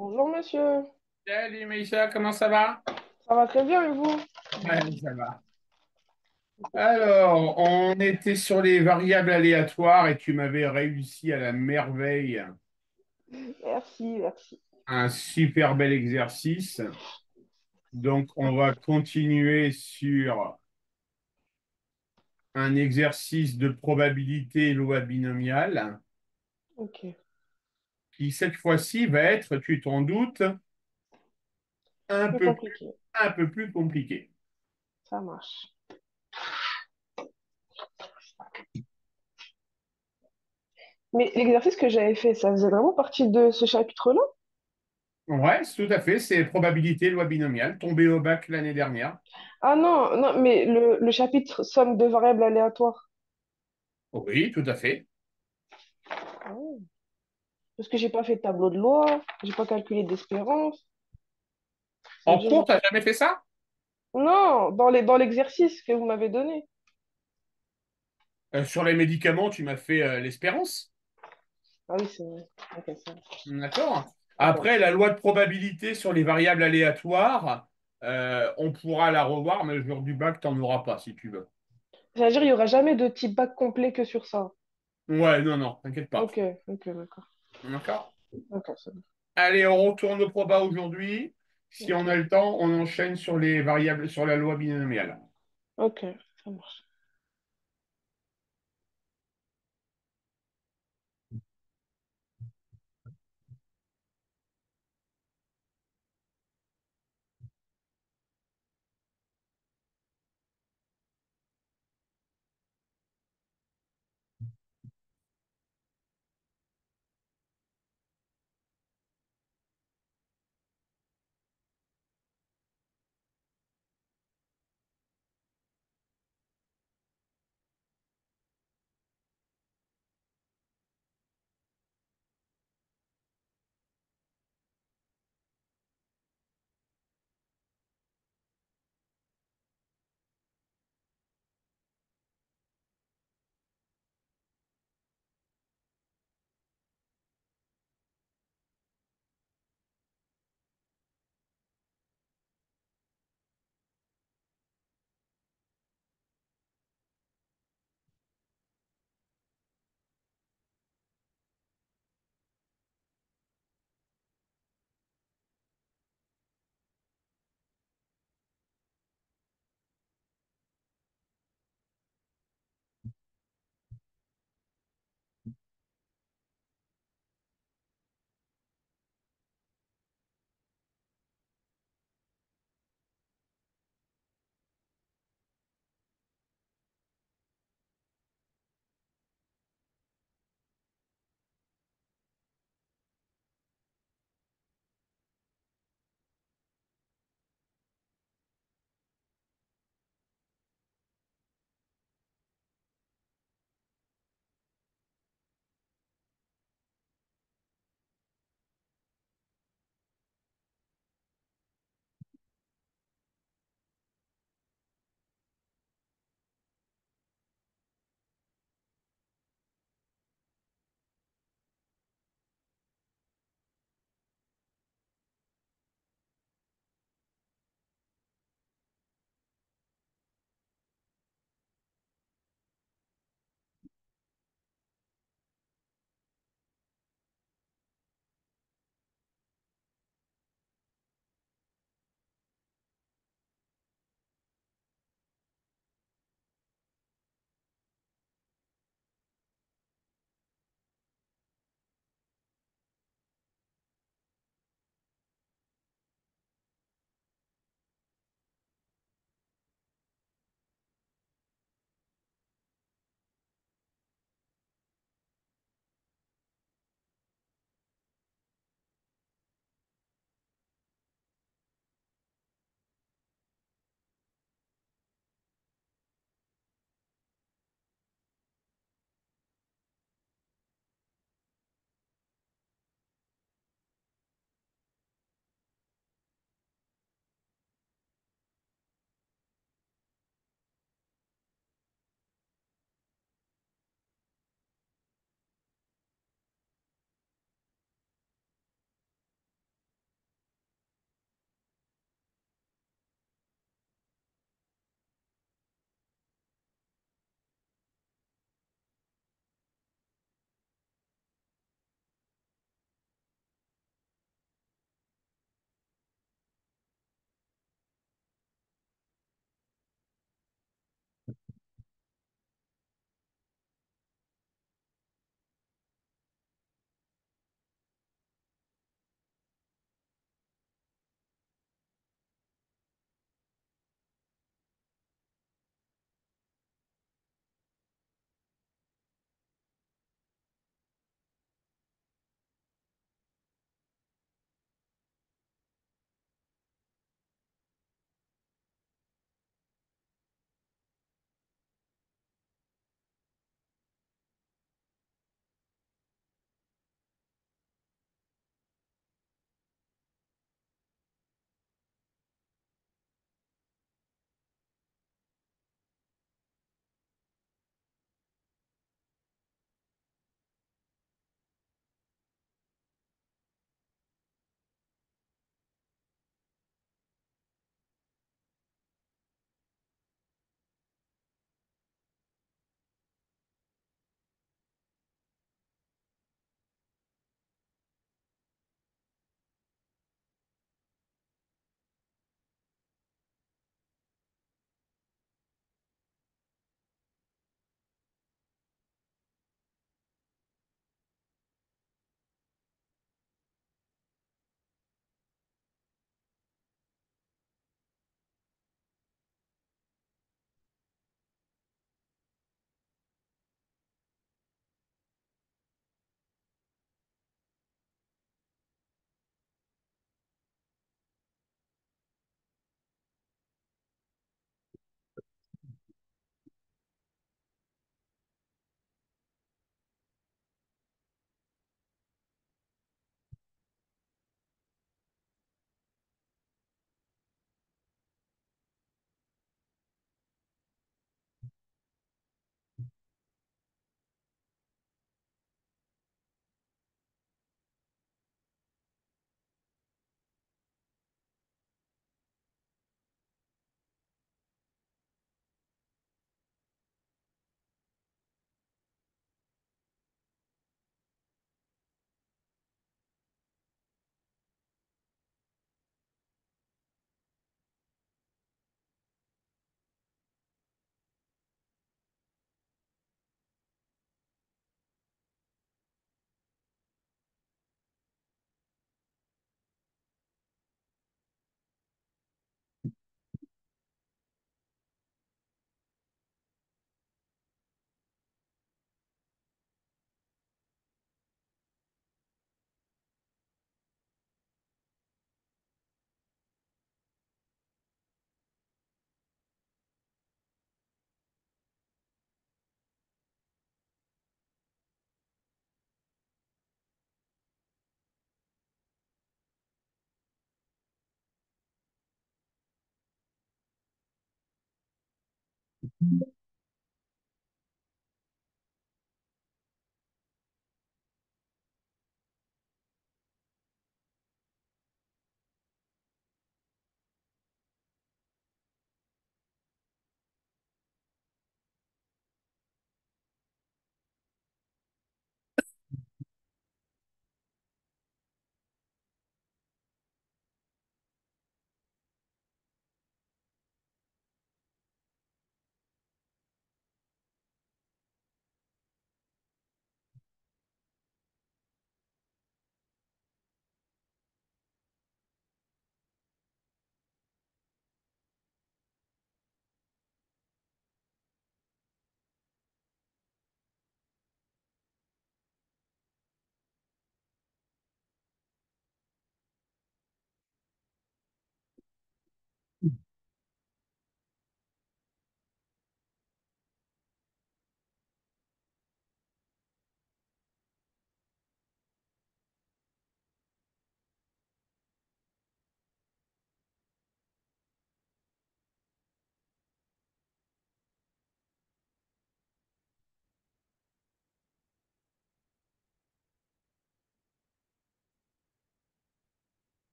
Bonjour monsieur, Salut Maïssa, comment ça va? ça va très bien et vous? Ouais, ça va. Alors, on était sur les variables aléatoires et tu m'avais réussi à la merveille Merci, merci. un super bel exercice. Donc, on va continuer sur un exercice de probabilité loi binomiale Ok, qui, cette fois-ci, va être, tu t'en doutes, un plus peu compliqué, un peu plus compliqué. ça marche. Mais l'exercice que j'avais fait, ça faisait vraiment partie de ce chapitre-là? Ouais, c'est tout à fait, c'est probabilité loi binomiale, tombé au bac l'année dernière. Ah non, non, mais le chapitre somme de variables aléatoires. Oui, tout à fait. Ah ouais. Parce que j'ai pas fait de tableau de loi, j'ai pas calculé d'espérance. Ça veut En dire... cours, t'as jamais fait ça? Non, dans l'exercice que vous m'avez donné. Sur les médicaments, tu m'as fait l'espérance. Ah oui, c'est vrai. Ok, ça va. D'accord. D'accord. Après, la loi de probabilité sur les variables aléatoires, on pourra la revoir, mais le jour du bac, tu n'en auras pas si tu veux. C'est-à-dire, il y aura jamais de type bac complet que sur ça. Ouais, non, non, t'inquiète pas. Ok, ok, d'accord. D'accord. D'accord, ça va. Allez, on retourne au proba aujourd'hui. Si on Ok, a le temps, on enchaîne sur les variables, sur la loi binomiale. ok, ça marche.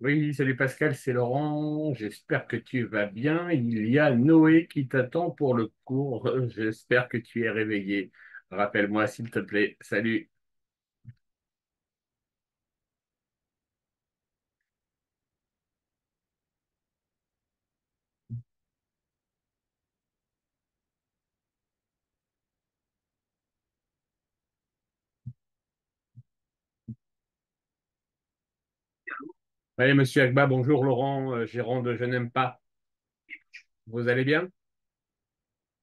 Oui, salut Pascal, c'est Laurent. J'espère que tu vas bien. Il y a Noé qui t'attend pour le cours. J'espère que tu es réveillé. Rappelle-moi, s'il te plaît. Salut. Allez, monsieur Agba, bonjour Laurent, gérant de Je n'aime pas. Vous allez bien?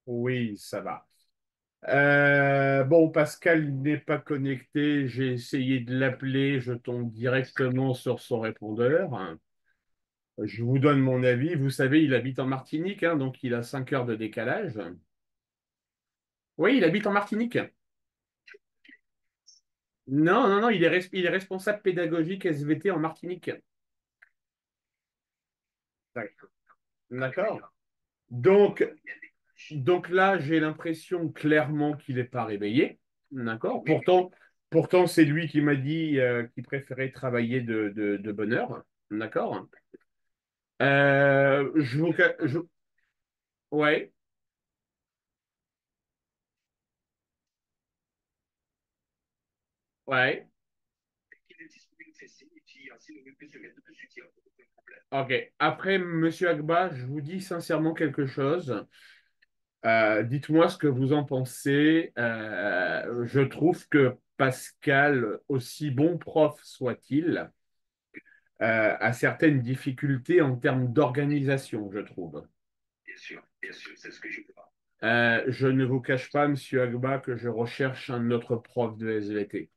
Oui, ça va. Bon, Pascal n'est pas connecté. J'ai essayé de l'appeler. Je tombe directement sur son répondeur. Je vous donne mon avis. Vous savez, il habite en Martinique, hein, donc il a 5 heures de décalage. Oui, il habite en Martinique. Non, non, non, il est responsable pédagogique SVT en Martinique. D'accord. Donc, donc là, j'ai l'impression clairement qu'il n'est pas réveillé. D'accord. Pourtant, c'est lui qui m'a dit qu'il préférait travailler de bonne heure. D'accord? Je vous... Ouais, ouais. Ok. Après, Monsieur Agba, je vous dis sincèrement quelque chose. Dites-moi ce que vous en pensez. Je trouve que Pascal, aussi bon prof soit-il, a certaines difficultés en termes d'organisation, je trouve. Je ne vous cache pas, Monsieur Agba, que je recherche un autre prof de SVT.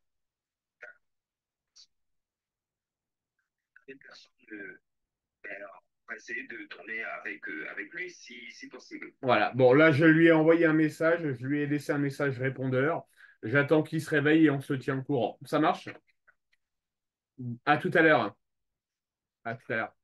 Voilà. Bon, là, je lui ai envoyé un message, je lui ai laissé un message répondeur. J'attends qu'il se réveille et on se tient au courant. Ça marche? À tout à l'heure. À tout à l'heure.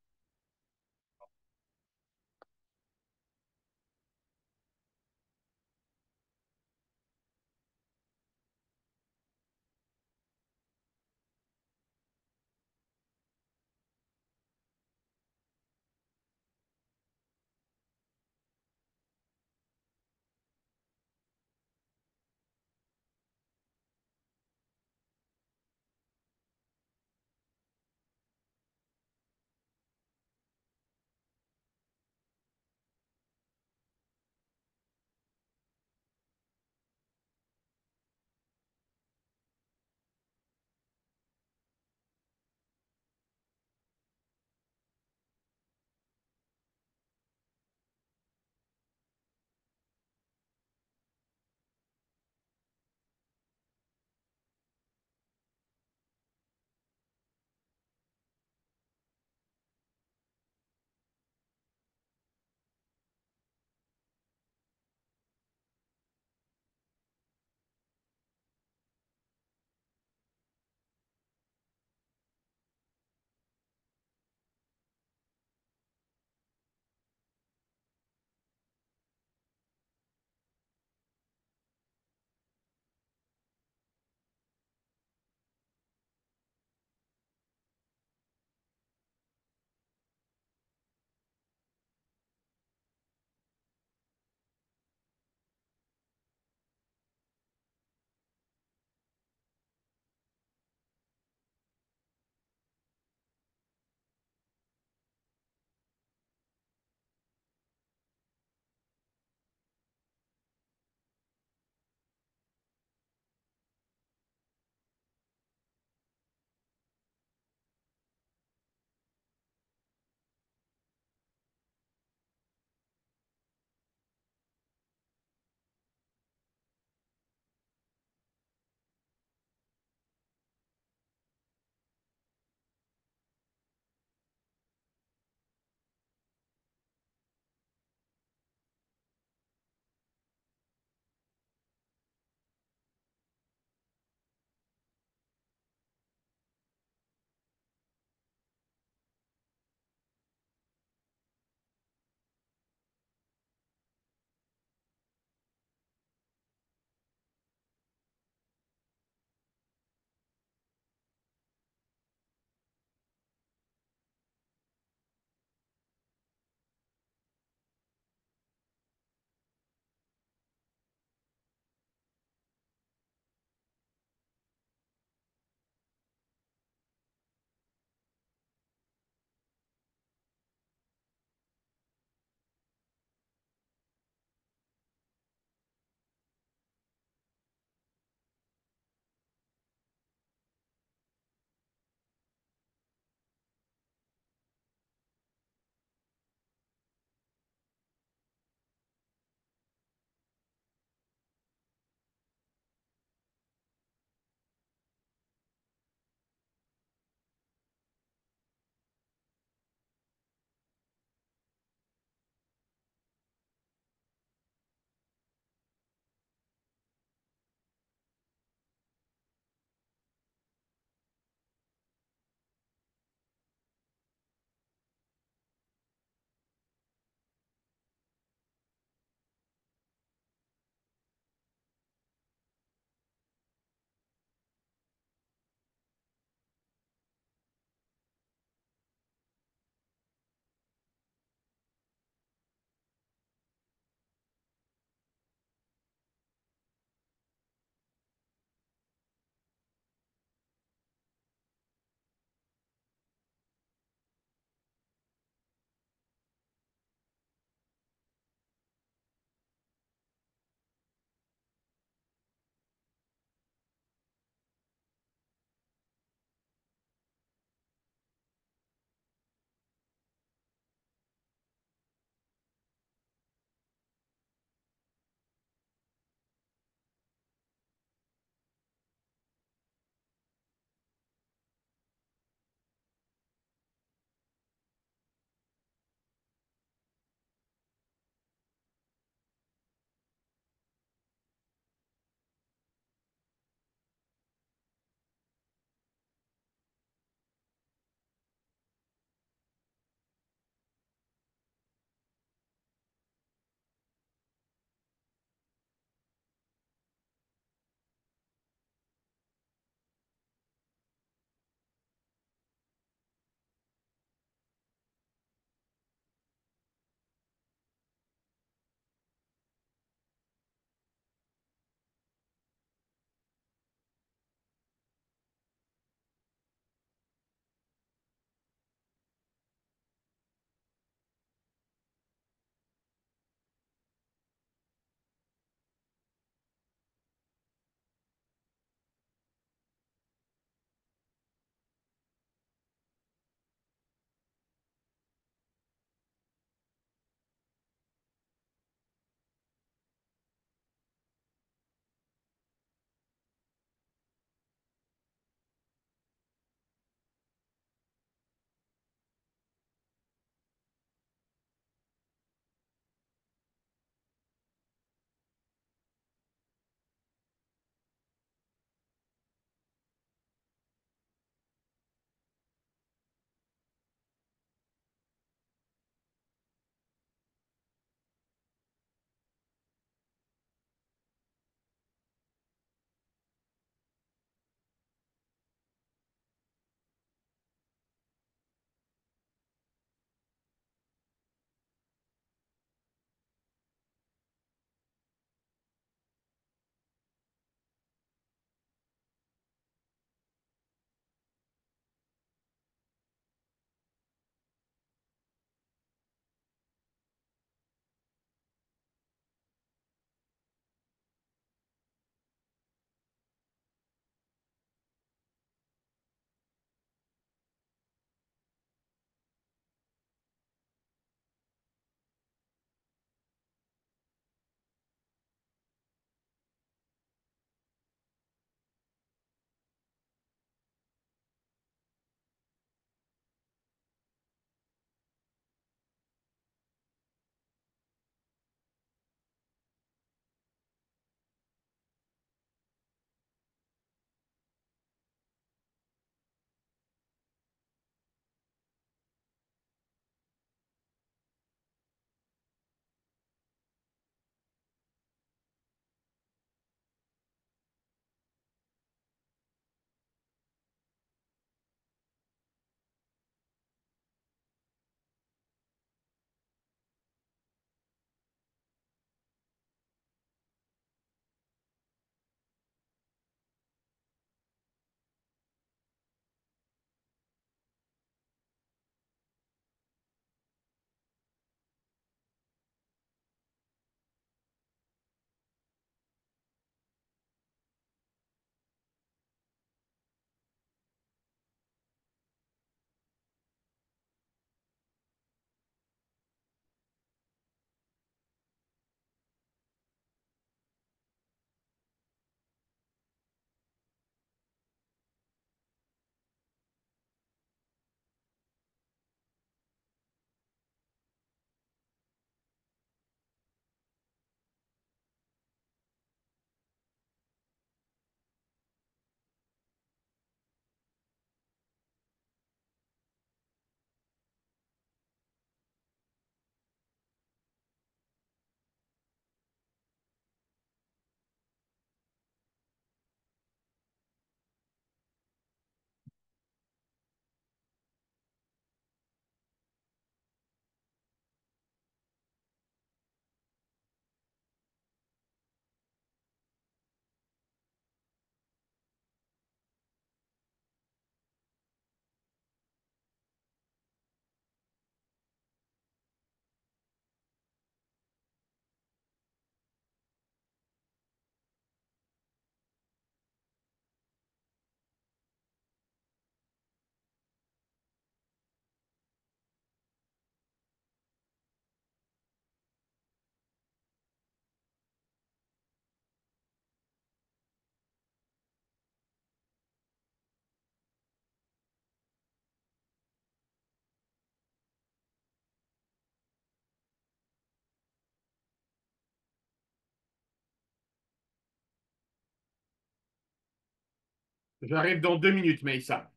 J'arrive dans 2 minutes, Maïssa.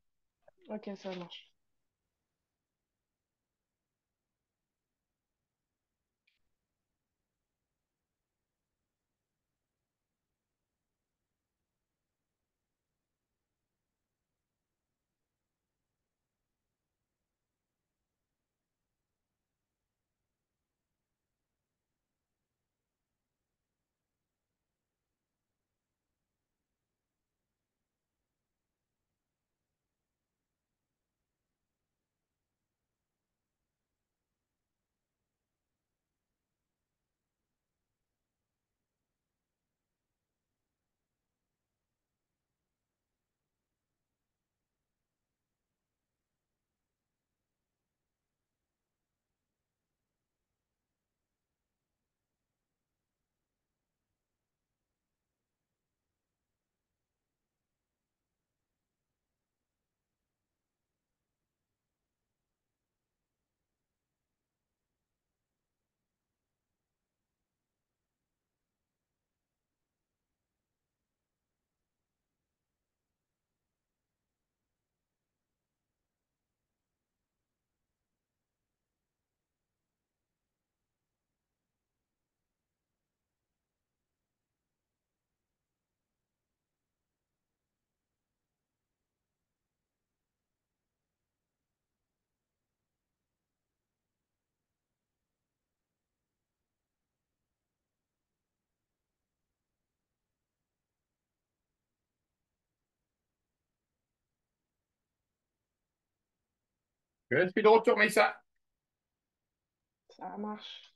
Ok, ça marche. Je suis de retour, Maïssa. Ça marche.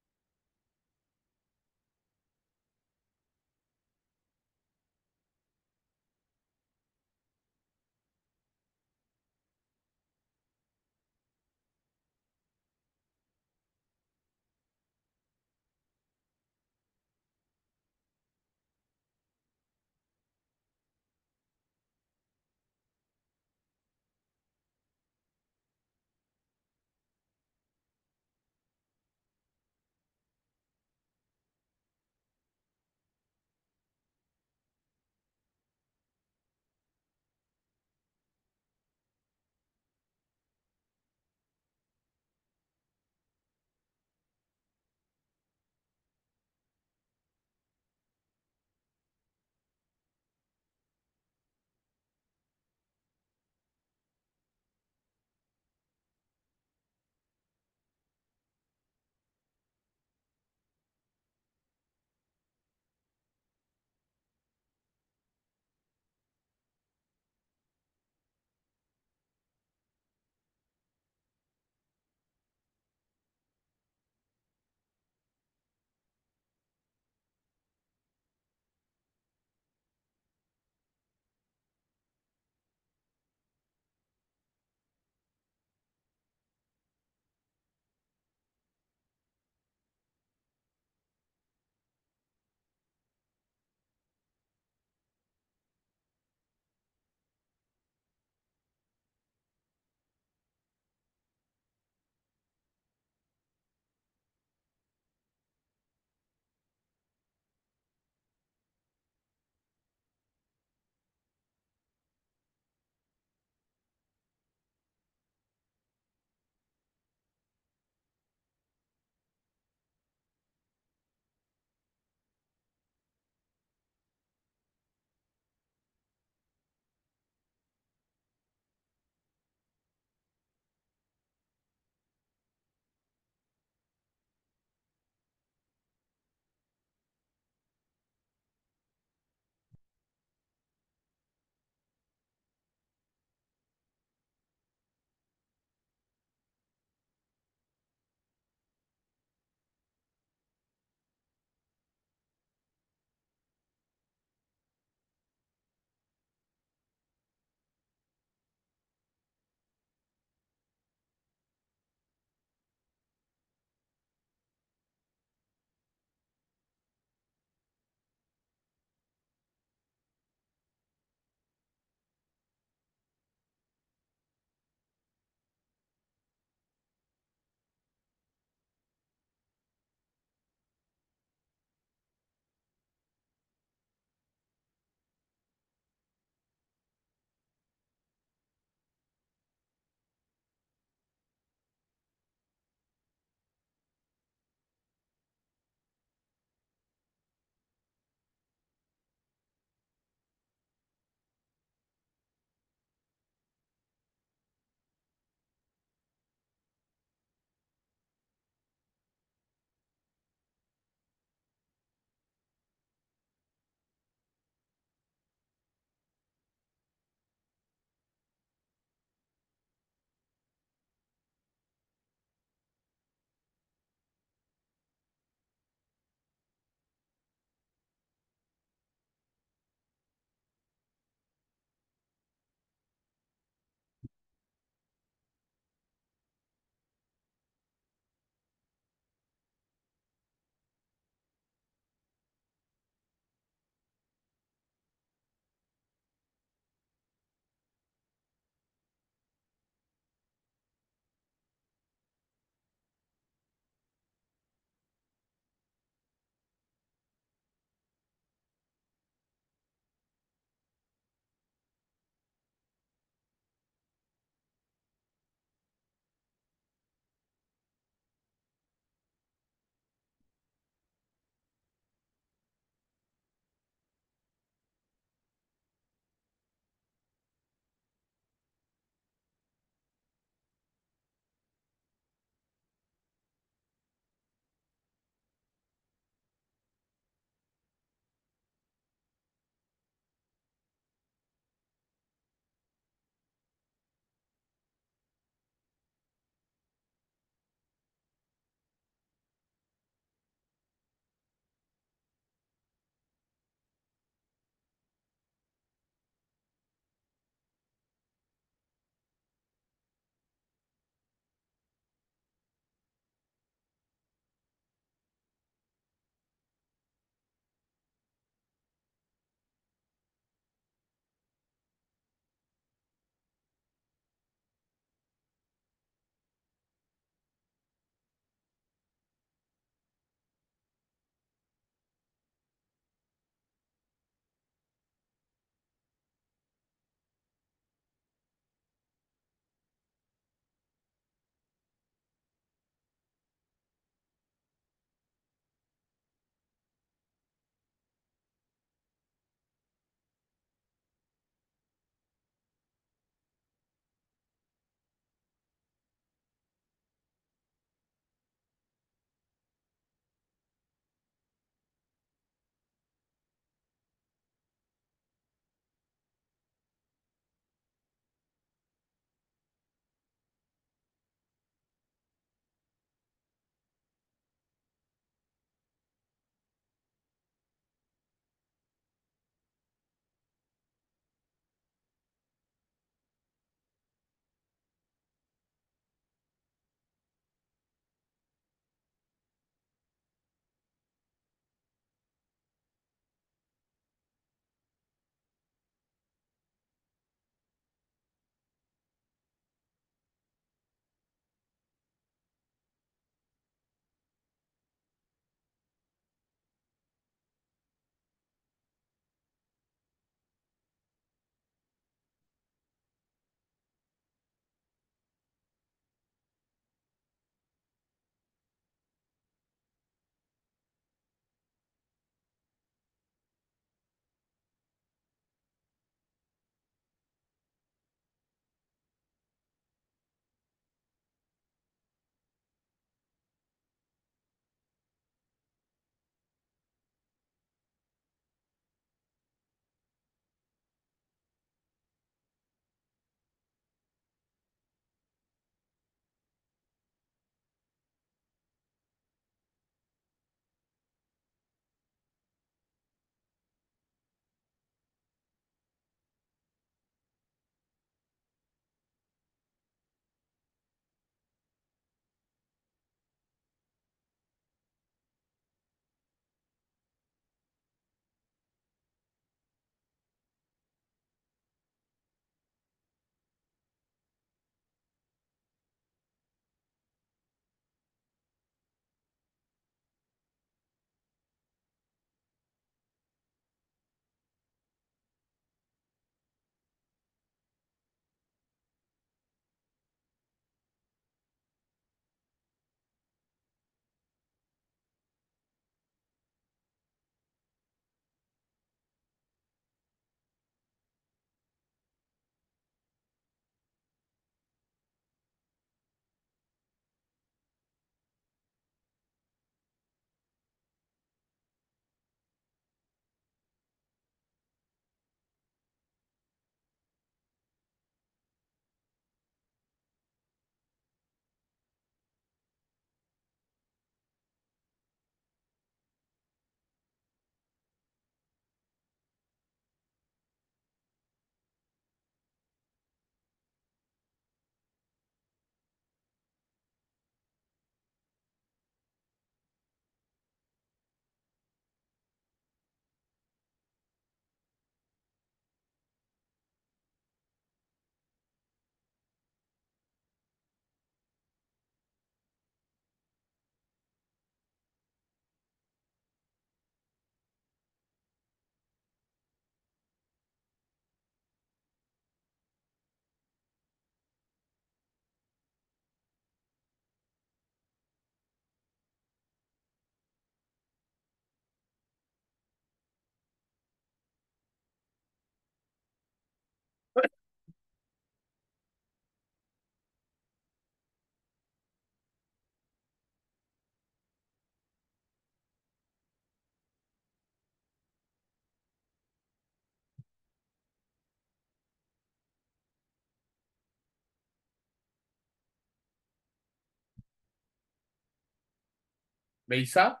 Maïssa,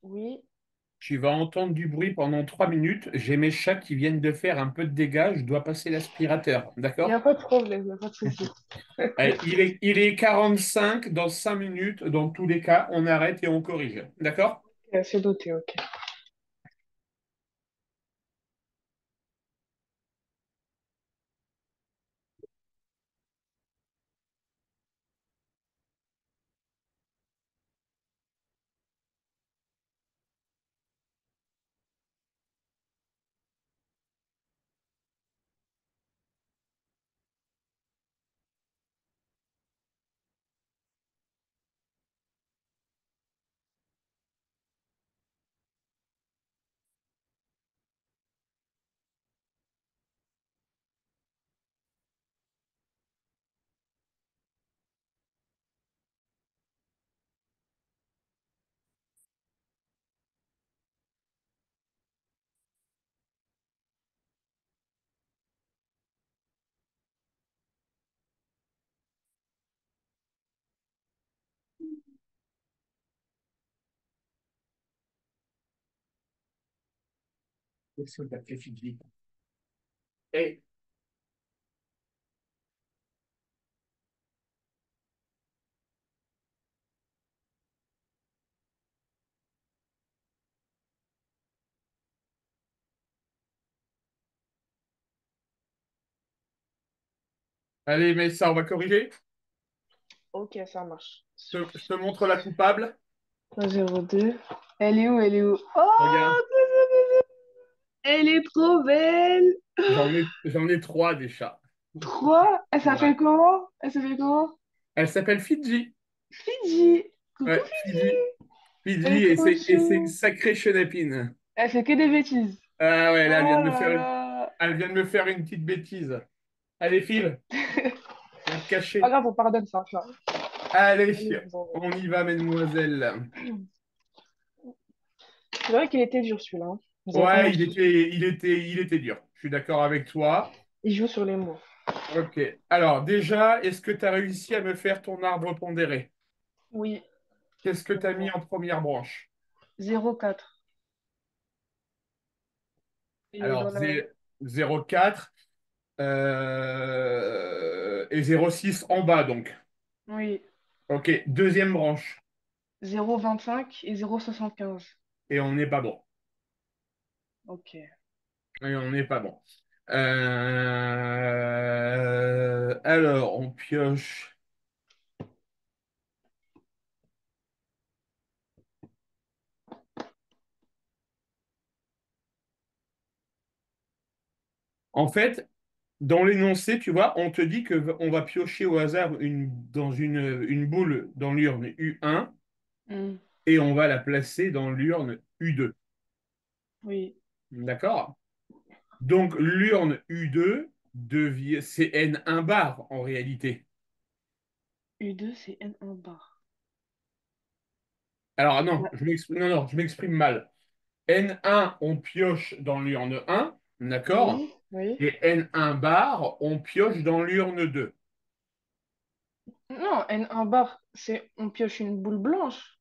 Oui. tu vas entendre du bruit pendant 3 minutes. J'ai mes chats qui viennent de faire un peu de dégâts. Je dois passer l'aspirateur. Il n'y a D'accord? pas de problème, il n'y a pas de souci. Allez, il est 45 dans 5 minutes. Dans tous les cas, on arrête et on corrige. D'accord? C'est noté, ok. Qu'est-ce que t'as fait, Fidji? Eh, allez, mais ça, on va corriger. Ok, ça marche. Je te montre la coupable. 0,2. Elle est où? Elle est où? Oh, Regarde, elle est trop belle! j'en ai trois des chats. 3. Elle Ouais. s'appelle comment? Elle s'appelle comment? Elle s'appelle Fidji. Fidji. Coucou Ouais, Fidji. Fidji. Elle Fidji est et trop ses chou. sacrées chenépines. Elle fait que des bêtises. Ah ouais, Oh là, là là. elle vient de me faire une petite bêtise. Allez, file, viens te C'est pas cacher. grave, on pardonne ça. Allez, Allez, vous en on y va, mesdemoiselles. C'est vrai qu'il était dur celui-là, hein. Vous avez pas Ouais, il menti. était, il était, il était dur. Je suis d'accord avec toi. Il joue sur les mots. Ok. Alors, déjà, est-ce que tu as réussi à me faire ton arbre pondéré? Oui, Qu'est-ce que je tu as mis vois. en première branche? 0,4. Et Alors, dans la... 0,4 et 0,6 en bas, donc. Oui, Ok, deuxième branche. 0,25 et 0,75. Et on n'est pas bon. Ok. Et on n'est pas bon. Alors, on pioche. En fait, dans l'énoncé, tu vois, on te dit que on va piocher au hasard dans une boule dans l'urne U1 Hmm. et on va la placer dans l'urne U2. Oui. D'accord? Donc, l'urne U2 devient, c'est N1 bar en réalité. U2, c'est N1 bar. Alors, non, Ouais. non, je m'exprime mal. N1, on pioche dans l'urne 1, d'accord? Oui, oui. Et N1 bar, on pioche dans l'urne 2. Non, N1 bar, c'est on pioche une boule blanche.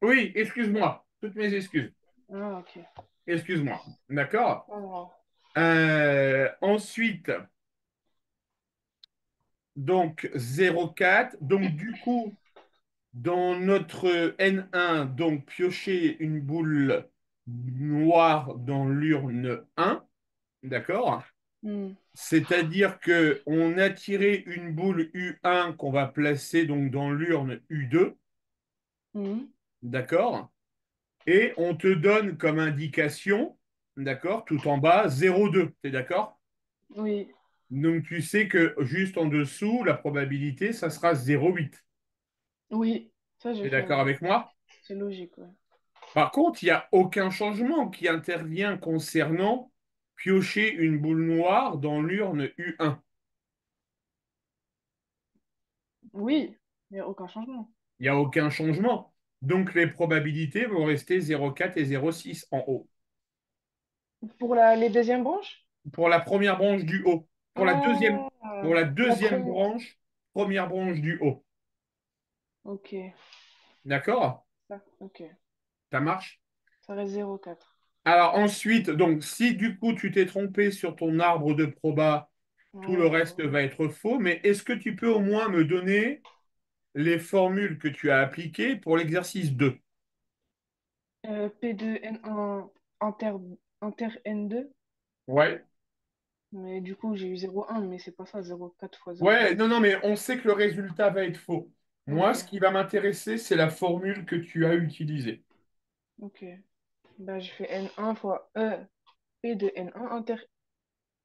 Oui, excuse-moi, toutes mes excuses. Ah, ok. Excuse-moi, d'accord? Alors, Ensuite, donc 0,4. Donc, du coup, dans notre N1, donc piocher une boule noire dans l'urne 1, d'accord? hmm, C'est-à-dire que on a tiré une boule U1 qu'on va placer donc dans l'urne U2, hmm, d'accord? Et on te donne comme indication, d'accord, tout en bas, 0,2, t'es d'accord? oui, Donc tu sais que juste en dessous, la probabilité, ça sera 0,8. oui. Ça, j'ai T'es fait, d'accord ouais. avec moi? C'est logique, ouais. Par contre, il n'y a aucun changement qui intervient concernant piocher une boule noire dans l'urne U1. Oui, il n'y a aucun changement. Il n'y a aucun changement. Donc les probabilités vont rester 0,4 et 0,6 en haut. Pour les deuxièmes branches? Pour la première branche du haut. Pour la deuxième, Ah, pour la la deuxième première. branche, première branche du haut. Ok. D'accord? Ça, ok. Ça marche? Ça reste 0,4. Alors ensuite, donc si du coup tu t'es trompé sur ton arbre de proba, tout le reste Oh. va être faux, mais est-ce que tu peux au moins me donner les formules que tu as appliquées pour l'exercice 2? P2N1 inter, inter N2. Ouais. Mais du coup, j'ai eu 0,1, mais c'est pas ça, 0,4 fois Ouais, 0,4. non, non, mais on sait que le résultat va être faux. Ok, Moi, ce qui va m'intéresser, c'est la formule que tu as utilisée. ok. Bah, j'ai fait N1 fois P de N1 inter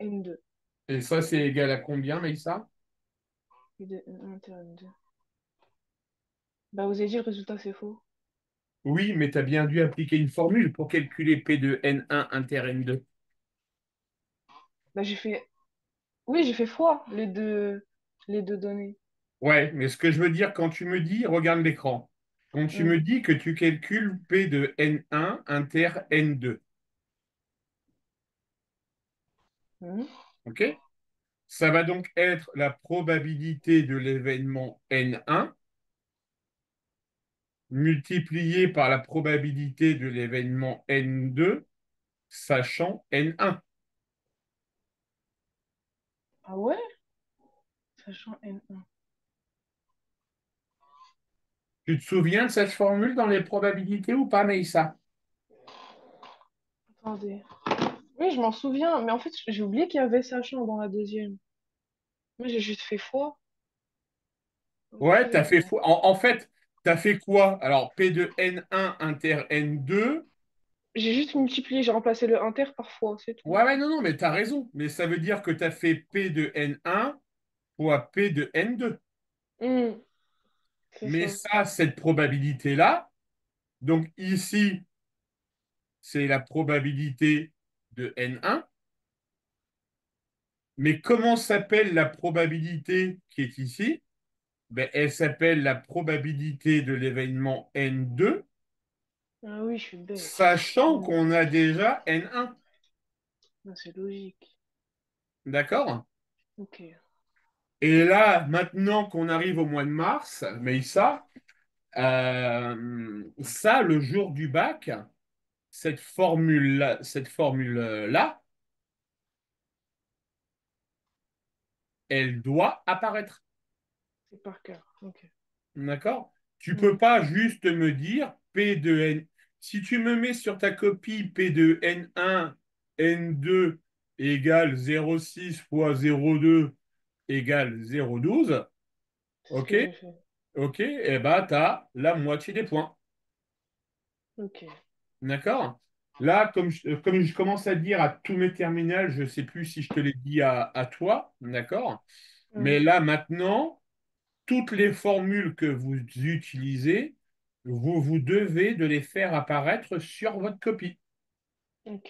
N2. Et ça, c'est égal à combien, Maïssa? P de N1 inter N2. Bah, vous avez dit le résultat, c'est faux. Oui, mais tu as bien dû appliquer une formule pour calculer P de N1 inter N2. Bah, j'ai fait. Oui, j'ai fait fois les deux données. Ouais, mais ce que je veux dire, quand tu me dis, regarde l'écran, quand tu Hmm. me dis que tu calcules P de N1 inter N2, Hmm. ok? Ça va donc être la probabilité de l'événement N1 multipliée par la probabilité de l'événement N2, sachant N1. Ah ouais? Sachant N1. Tu te souviens de cette formule dans les probabilités ou pas, Maïssa? Attendez. Oui, je m'en souviens, mais en fait, j'ai oublié qu'il y avait sachant dans la deuxième. Moi, j'ai juste fait fois. Ok, Ouais, tu as fait fou. En fait, tu as fait quoi? Alors, P de N1 inter N2. j'ai juste multiplié, j'ai remplacé le inter par fois, c'est tout. Ouais, ouais, non, non, mais tu as raison. Mais ça veut dire que tu as fait P de N1 fois P de N2. Hmm, c'est Mais ça. ça, cette probabilité-là, donc ici, c'est la probabilité de N1. Mais comment s'appelle la probabilité qui est ici? Ben, elle s'appelle la probabilité de l'événement N2, Ah oui, je suis bête. sachant Hmm. qu'on a déjà N1. Ah, c'est logique. D'accord? Ok. Et là, maintenant qu'on arrive au mois de mars, mais ça, le jour du bac, cette formule-là, elle doit apparaître. C'est par cœur. Ok. D'accord? Tu Hmm. peux pas juste me dire P de N. Si tu me mets sur ta copie P de N1, N2 égale 0,6 fois 0,2 égale 0,12, C'est ce ok? que j'ai fait. Ok, et bah tu as la moitié des points. Ok. D'accord? Là, comme je commence à dire à tous mes terminales, je ne sais plus si je te l'ai dit à toi, d'accord? Hmm. Mais là, maintenant, toutes les formules que vous utilisez, vous devez de les faire apparaître sur votre copie. Ok.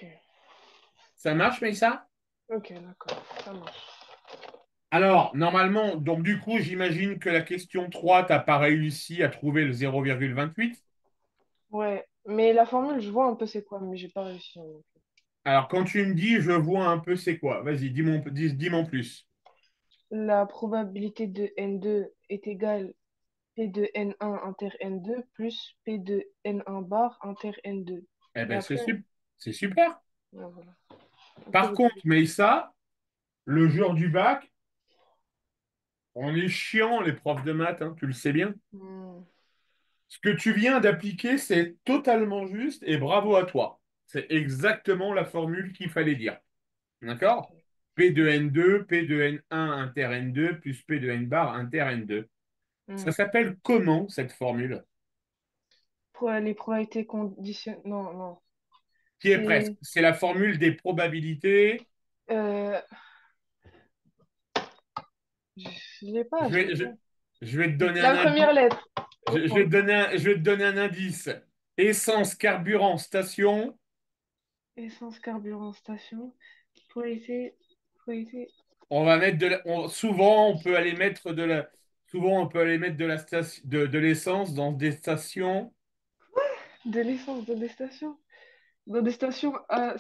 Ça marche, mais ça? Ok, d'accord. Ça marche. Alors, normalement, donc du coup, j'imagine que la question 3, tu n'as pas réussi à trouver le 0,28. Ouais. Mais la formule, je vois un peu c'est quoi, mais j'ai pas réussi. Alors, quand tu me dis, je vois un peu c'est quoi, vas-y, dis-moi en plus. La probabilité de N2 est égale P de N1 inter N2 plus P de N1 bar inter N2. Eh Et ben, après, c'est super. ouais, voilà. Après, Par vous contre, devez. mais ça, le jour du bac, on est chiant, les profs de maths, hein, tu le sais bien. Hmm, Ce que tu viens d'appliquer, c'est totalement juste et bravo à toi. C'est exactement la formule qu'il fallait dire. ok, D'accord? P de ok. N2, P de N1 inter N2 plus P de N bar inter N2. Ça Hmm. s'appelle comment cette formule? Pour les probabilités conditionnelles. Non, non. Qui est presque. C'est. C'est la formule des probabilités. euh, je ne l'ai pas, Je je l'ai vais, je, pas. je vais te donner un La indice. première lettre. Je vais te donner je vais te donner un indice. Essence, carburant, station. Essence, carburant, station. Probabilité. Probabilité On va mettre souvent, on peut aller mettre souvent, on peut aller mettre de l'essence dans des stations. de l'essence dans des stations. Dans des stations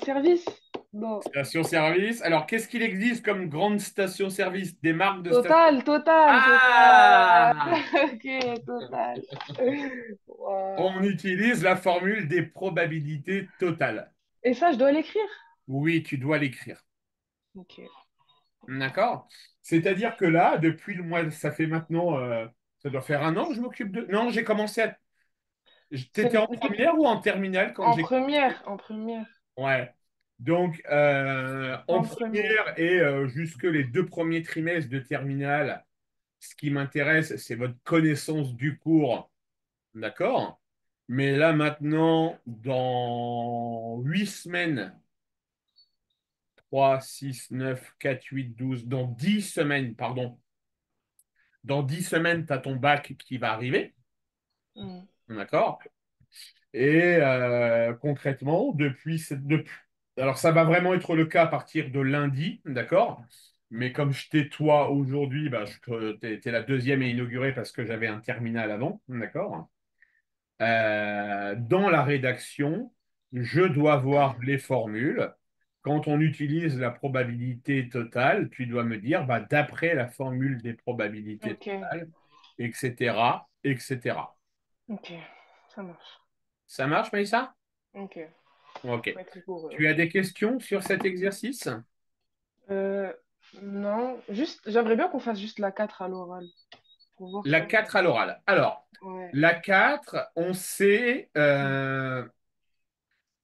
service. Non. Station-service. Alors, qu'est-ce qu'il existe comme grande station-service? Des marques de station. Total, total, total. Ah! Ok, total. Wow. On utilise la formule des probabilités totales. Et ça, je dois l'écrire? Oui, tu dois l'écrire. Ok. D'accord? C'est-à-dire que là, depuis le mois, ça fait maintenant, ça doit faire un an que je m'occupe de. Non, j'ai commencé à. T'étais en première ou en terminale quand En j'ai première, commencé? en première, Ouais. Donc, en en première. première et jusque les 2 premiers trimestres de terminale, ce qui m'intéresse, c'est votre connaissance du cours. D'accord? Mais là, maintenant, dans 8 semaines, 3, 6, 9, 4, 8, 12, dans 10 semaines, pardon, dans 10 semaines, tu as ton bac qui va arriver. Hmm. D'accord? Et concrètement, alors ça va vraiment être le cas à partir de lundi, d'accord? Mais comme je t'ai toi aujourd'hui, bah, t'es la deuxième à inaugurer parce que j'avais un terminal avant, d'accord? Dans la rédaction, je dois voir les formules. Quand on utilise la probabilité totale, tu dois me dire, bah, d'après la formule des probabilités Ok, totales, etc., etc. ok, ça marche. Ça marche, Maïssa? Ok, Ok. faut être rigoureux, Tu as ok. des questions sur cet exercice? Euh, non, juste, j'aimerais bien qu'on fasse juste la 4 à l'oral, pour voir La si on... 4 à l'oral. Alors, Ouais. la 4, on sait,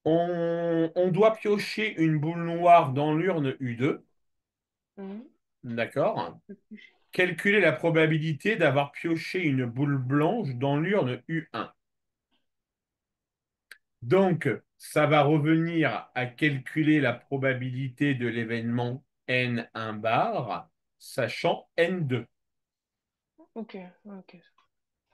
on doit piocher une boule noire dans l'urne U2. Mhm. D'accord? Calculer la probabilité d'avoir pioché une boule blanche dans l'urne U1. Donc, ça va revenir à calculer la probabilité de l'événement N1 bar, sachant N2. Ok, ok.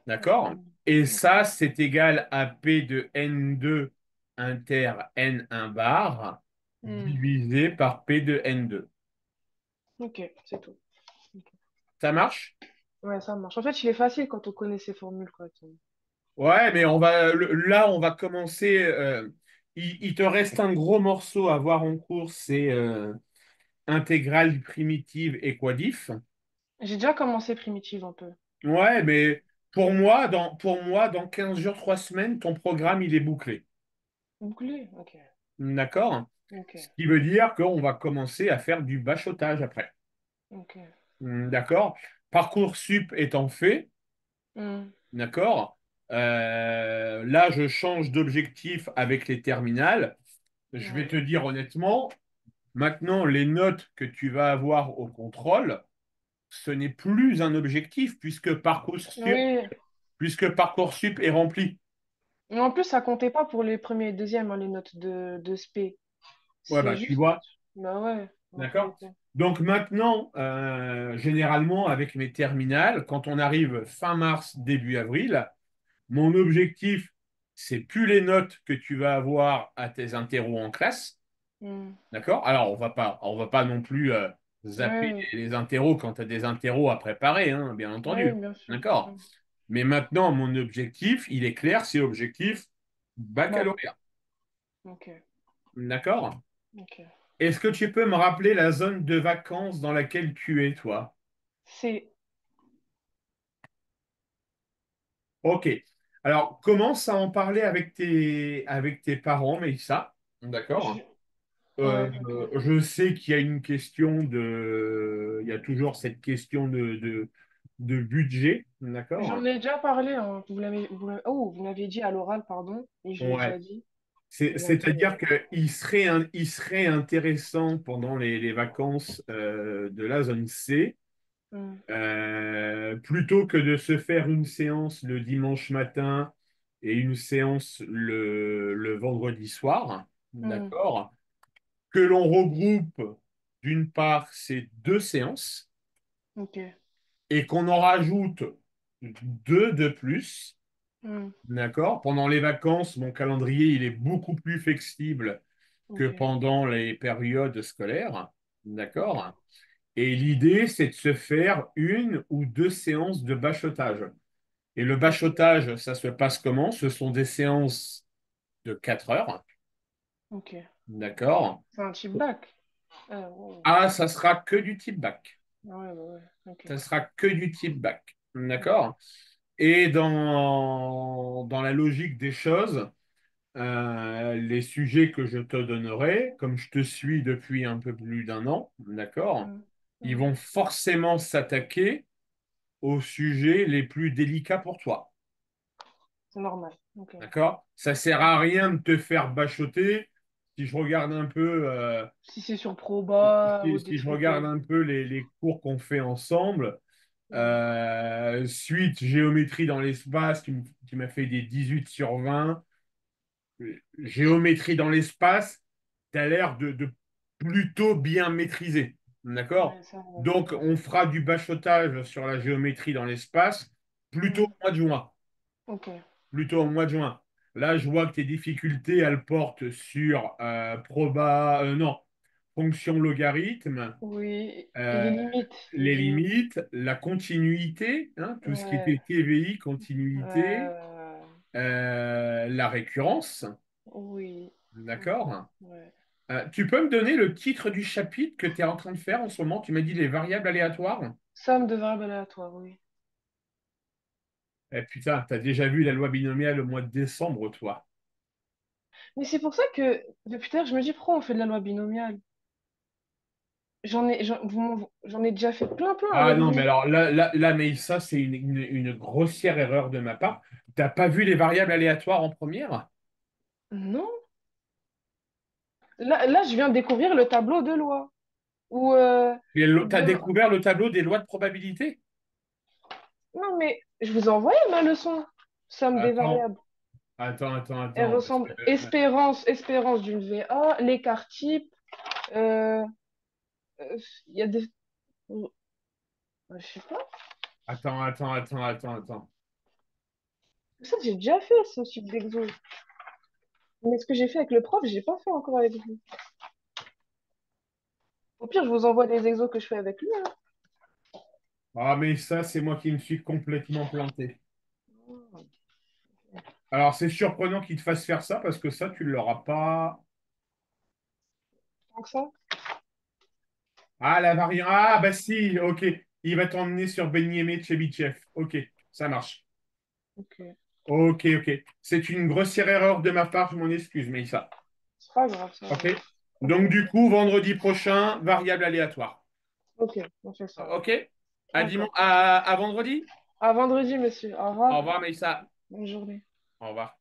D'accord? Hmm. Et Ok, ça, c'est égal à P de N2 inter N1 bar hmm. divisé par P de N2. Ok, c'est tout. Ok. Ça marche? Ouais, ça marche. En fait, il est facile quand on connaît ces formules, quoi. Ouais, mais là, on va commencer. Il te reste un gros morceau à voir en cours, c'est intégrale primitive et quadif. J'ai déjà commencé primitive un peu. Ouais, mais pour moi, dans 15 jours, 3 semaines, ton programme, il est bouclé. Bouclé? Ok, D'accord? ok, Ce qui veut dire qu'on va commencer à faire du bachotage après. ok. D'accord? Parcoursup étant fait, Hmm. d'accord? Là, je change d'objectif avec les terminales. Je vais Ouais. te dire honnêtement, maintenant, les notes que tu vas avoir au contrôle, ce n'est plus un objectif Oui. puisque Parcoursup est rempli. Mais en plus, ça comptait pas pour les premiers et deuxièmes, hein, les notes de SP. Ouais, C'est bah, tu juste. vois, Bah ouais, dans tous les d'accord? cas. Donc maintenant, généralement, avec mes terminales, quand on arrive fin mars, début avril, mon objectif, c'est plus les notes que tu vas avoir à tes interros en classe, Hmm. d'accord? Alors, on va pas non plus zapper Ouais, les interros quand tu as des interros à préparer, hein, bien ouais, entendu. bien sûr. D'accord? Hmm. Mais maintenant, mon objectif, il est clair, c'est objectif Bac. baccalauréat. Ok, D'accord? ok. Est-ce que tu peux me rappeler la zone de vacances dans laquelle tu es, toi? C'est. Ok. Alors, commence à en parler avec tes parents, Mélissa. D'accord? je- Ouais, ok. Je sais qu'il y a une question il y a toujours cette question de budget. D'accord? J'en ai déjà parlé, hein. Oh, vous m'aviez dit à l'oral, pardon, et je l'ai Ouais. déjà dit. Et bientôt. C'est-à-dire qu'il serait intéressant pendant les vacances de la zone C, Hmm. plutôt que de se faire une séance le dimanche matin et une séance le vendredi soir, Hmm. d'accord, que l'on regroupe d'une part ces 2 séances Ok. et qu'on en rajoute 2 de plus. Hmm. D'accord? Pendant les vacances, mon calendrier, il est beaucoup plus flexible que Ok. pendant les périodes scolaires. Ok. D'accord? Et l'idée, c'est de se faire 1 ou 2 séances de bachotage. Et le Ok. bachotage, ça se passe comment? Ce sont des séances de 4 heures. Ok. D'accord? C'est un chip back. Ouais. A, ça sera que du type bac. Ah ouais, bah ouais. Ok. Ça sera que du type bac. Ok. D'accord? Et dans la logique des choses, les sujets que je te donnerai, comme je te suis depuis un peu plus d'un an, d'accord, Mm. ils Mm. vont forcément s'attaquer aux sujets les plus délicats pour toi. C'est normal. Ok. D'accord? Ça sert à rien de te faire bachoter. Si je regarde un peu, Si c'est sur Proba ou des si je trucs. regarde un peu les cours qu'on fait ensemble, Ouais. suite géométrie dans l'espace, tu m'as fait des 18 sur 20. Géométrie dans l'espace, tu as l'air de plutôt bien maîtriser. D'accord? Ouais, ça va, ça Donc, va. on fera du bachotage sur la géométrie dans l'espace plutôt Mm. au mois de juin. Ok. Plutôt au mois de juin. Là, je vois que tes difficultés, elles portent sur non, fonction logarithme, Oui. Et les euh, limites. Les les limites. limites, la continuité, hein, tout ce qui Ouais. était TVI, Ouais. continuité, la récurrence. Oui. Ok. D'accord? Ouais. Tu peux me donner le titre du chapitre que tu es en train de faire en ce moment? Tu m'as dit les variables aléatoires. Somme de variables aléatoires, oui. Eh putain, t'as déjà vu la loi binomiale au mois de décembre, toi. Mais c'est pour ça que depuis tout à l'heure, je me dis pourquoi on fait de la loi binomiale? J'en ai déjà fait plein Ah avec non, mais vous. alors là, mais ça, c'est une grossière erreur de ma part. T'as pas vu les variables aléatoires en première? Non. Là, je viens de découvrir le tableau de loi. Ou T'as demain. découvert le tableau des lois de probabilité? Non, mais je vous ai envoyé ma leçon. Somme des Attends, variables. Elle parce que ressemble espérance d'une VA, l'écart type. euh, Il y a des. Je sais pas. attends. Ça, j'ai déjà fait ce type d'exo. Mais ce que j'ai fait avec le prof, j'ai pas fait encore avec vous. Au pire, je vous envoie des exos que je fais avec lui, hein. Ah, mais ça, c'est moi qui me suis complètement planté. Alors, c'est surprenant qu'il te fasse faire ça parce que ça, tu ne l'auras pas. Tant que ça. Ah, la variante. Ah, bah si, ok. Il va t'emmener sur Ben Yemé Tchebychev. Ok, ça marche. Ok. Ok. C'est une grossière erreur de ma part, je m'en excuse, mais ça. C'est pas grave, ça Ok. va. Donc, Ok. du coup, vendredi prochain, variable aléatoire. Ok, on fait ça. Ok. D'accord. À vendredi. À vendredi, monsieur. Au Au revoir. revoir, Maïssa. Bonne journée. Au revoir.